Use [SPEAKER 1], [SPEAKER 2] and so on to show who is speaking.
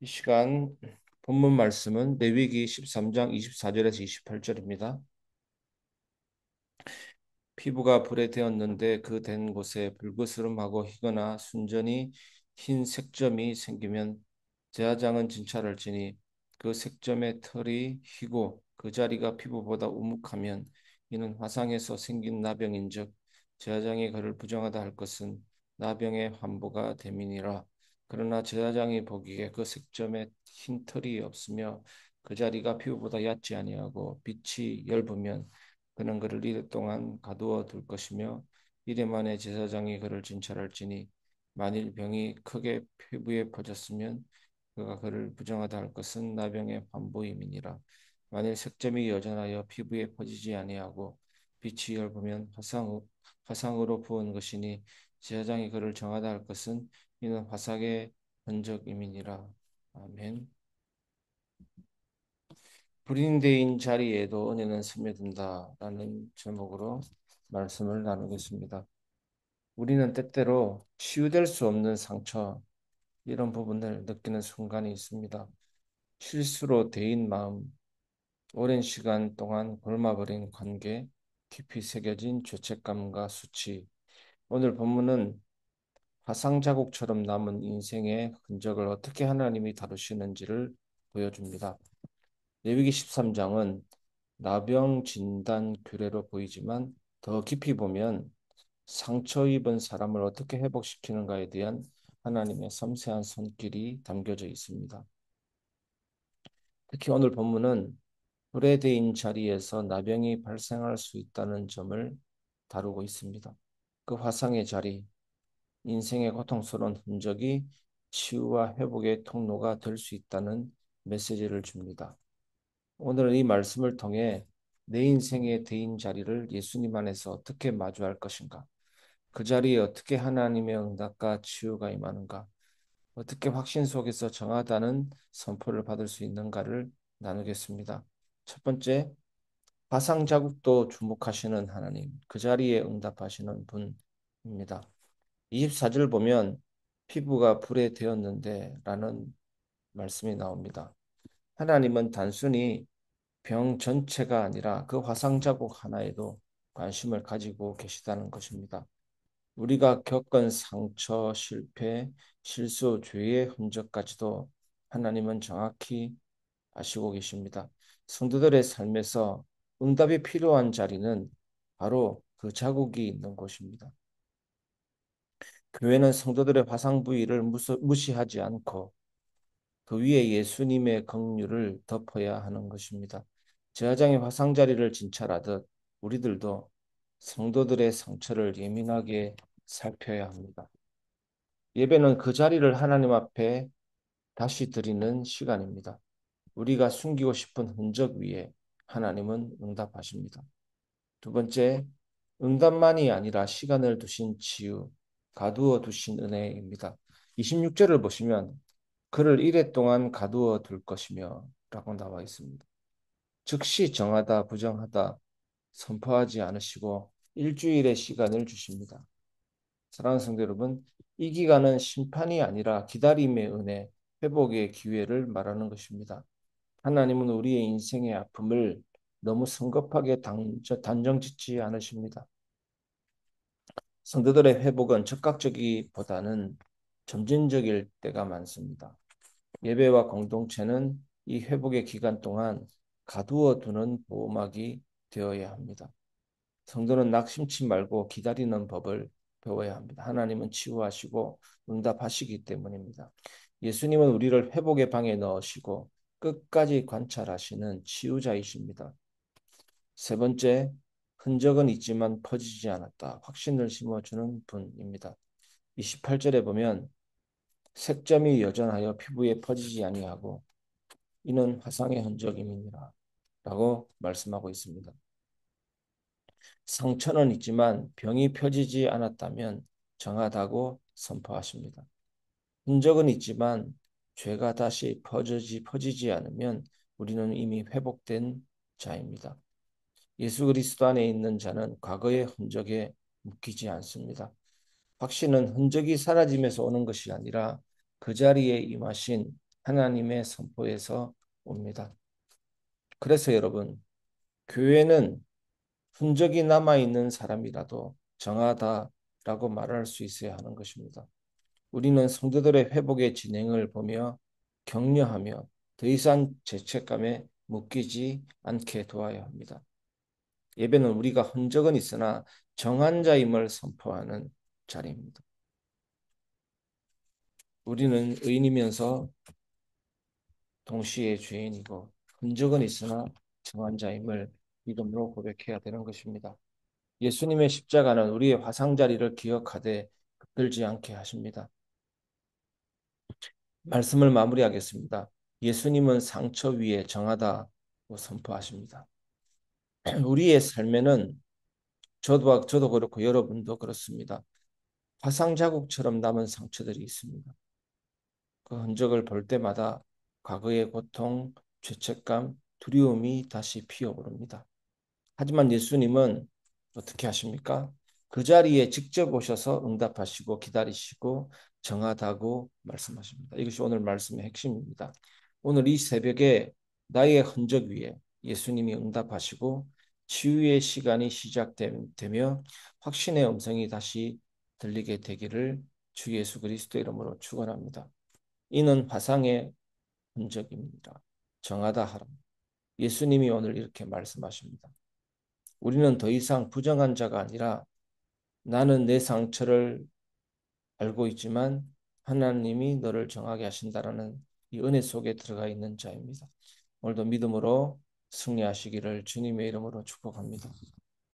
[SPEAKER 1] 이 시간 본문 말씀은 레위기 13장 24절에서 28절입니다. 피부가 불에 데었는데 그 댄 곳에 불그스름하고 희거나 순전히 흰 색점이 생기면 제사장은 진찰할지니 그 색점의 털이 희고 그 자리가 피부보다 우묵하면 이는 화상에서 생긴 나병인즉 제사장이 그를 부정하다 할 것은 나병의 환부가 됨이니라. 그러나 제사장이 보기에 그 색점에 흰 털이 없으며 그 자리가 피부보다 얕지 아니하고 빛이 엷으면 그는 그를 이래 동안 가두어 둘 것이며 이래 만에 제사장이 그를 진찰할지니 만일 병이 크게 피부에 퍼졌으면 그가 그를 부정하다 할 것은 나병의 환부임이니라. 만일 색점이 여전하여 피부에 퍼지지 아니하고 빛이 엷으면 화상으로 부은 것이니 제사장이 그를 정하다 할 것은 이는 화상의 흔적임이니라. 아멘. 불인대인 자리에도 은혜는 스며든다라는 제목으로 말씀을 나누겠습니다. 우리는 때때로 치유될 수 없는 상처, 이런 부분을 느끼는 순간이 있습니다. 실수로 데인 마음, 오랜 시간 동안 골마버린 관계, 깊이 새겨진 죄책감과 수치. 오늘 본문은 화상 자국처럼 남은 인생의 흔적을 어떻게 하나님이 다루시는지를 보여줍니다. 레위기 13장은 나병 진단 규례로 보이지만 더 깊이 보면 상처 입은 사람을 어떻게 회복시키는가에 대한 하나님의 섬세한 손길이 담겨져 있습니다. 특히 오늘 본문은 불에대인 자리에서 나병이 발생할 수 있다는 점을 다루고 있습니다. 그 화상의 자리, 인생의 고통스러운 흔적이 치유와 회복의 통로가 될 수 있다는 메시지를 줍니다. 오늘은 이 말씀을 통해 내 인생의 대인 자리를 예수님 안에서 어떻게 마주할 것인가? 그 자리에 어떻게 하나님의 응답과 치유가 임하는가? 어떻게 확신 속에서 정하다는 선포를 받을 수 있는가를 나누겠습니다. 첫 번째, 화상 자국도 주목하시는 하나님, 그 자리에 응답하시는 분입니다. 24절 보면 피부가 불에 데었는데 라는 말씀이 나옵니다. 하나님은 단순히 병 전체가 아니라 그 화상 자국 하나에도 관심을 가지고 계시다는 것입니다. 우리가 겪은 상처, 실패, 실수, 죄의 흔적까지도 하나님은 정확히 아시고 계십니다. 성도들의 삶에서 응답이 필요한 자리는 바로 그 자국이 있는 곳입니다. 교회는 성도들의 화상 부위를 무시하지 않고 그 위에 예수님의 긍휼을 덮어야 하는 것입니다. 제사장의 화상 자리를 진찰하듯 우리들도 성도들의 상처를 예민하게 살펴야 합니다. 예배는 그 자리를 하나님 앞에 다시 드리는 시간입니다. 우리가 숨기고 싶은 흔적 위에 하나님은 응답하십니다. 두 번째, 응답만이 아니라 시간을 두신 치유, 가두어 두신 은혜입니다. 26절을 보시면 그를 이래 동안 가두어 둘 것이며 라고 나와 있습니다. 즉시 정하다, 부정하다, 선포하지 않으시고 일주일의 시간을 주십니다. 사랑하는 성도 여러분, 이 기간은 심판이 아니라 기다림의 은혜, 회복의 기회를 말하는 것입니다. 하나님은 우리의 인생의 아픔을 너무 성급하게 단정짓지 않으십니다. 성도들의 회복은 즉각적이보다는 점진적일 때가 많습니다. 예배와 공동체는 이 회복의 기간 동안 가두어 두는 보호막이 되어야 합니다. 성도는 낙심치 말고 기다리는 법을 배워야 합니다. 하나님은 치유하시고 응답하시기 때문입니다. 예수님은 우리를 회복의 방에 넣으시고 끝까지 관찰하시는 치유자이십니다. 세 번째, 흔적은 있지만 퍼지지 않았다. 확신을 심어주는 분입니다. 28절에 보면 색점이 여전하여 피부에 퍼지지 아니하고 이는 화상의 흔적임이니라 라고 말씀하고 있습니다. 상처는 있지만 병이 펴지지 않았다면 정하다고 선포하십니다. 흔적은 있지만 죄가 다시 퍼지지 않으면 우리는 이미 회복된 자입니다. 예수 그리스도 안에 있는 자는 과거의 흔적에 묶이지 않습니다. 확신은 흔적이 사라짐에서 오는 것이 아니라 그 자리에 임하신 하나님의 선포에서 옵니다. 그래서 여러분, 교회는 흔적이 남아있는 사람이라도 정하다라고 말할 수 있어야 하는 것입니다. 우리는 성도들의 회복의 진행을 보며 격려하며 더 이상 죄책감에 묶이지 않게 도와야 합니다. 예배는 우리가 흔적은 있으나 정한 자임을 선포하는 자리입니다. 우리는 의인이면서 동시에 죄인이고 흔적은 있으나 정한 자임을 믿음으로 고백해야 되는 것입니다. 예수님의 십자가는 우리의 화상자리를 기억하되 붙들지 않게 하십니다. 말씀을 마무리하겠습니다. 예수님은 상처 위에 정하다고 선포하십니다. 우리의 삶에는 저도 그렇고 여러분도 그렇습니다. 화상 자국처럼 남은 상처들이 있습니다. 그 흔적을 볼 때마다 과거의 고통, 죄책감, 두려움이 다시 피어오릅니다. 하지만 예수님은 어떻게 하십니까? 그 자리에 직접 오셔서 응답하시고 기다리시고 정하다고 말씀하십니다. 이것이 오늘 말씀의 핵심입니다. 오늘 이 새벽에 나의 흔적 위에 예수님이 응답하시고 치유의 시간이 시작되며 확신의 음성이 다시 들리게 되기를 주 예수 그리스도 이름으로 축원합니다. 이는 화상의 흔적입니다. 정하다 하라. 예수님이 오늘 이렇게 말씀하십니다. 우리는 더 이상 부정한 자가 아니라 나는 내 상처를 알고 있지만 하나님이 너를 정하게 하신다라는 이 은혜 속에 들어가 있는 자입니다. 오늘도 믿음으로 승리하시기를 주님의 이름으로 축복합니다.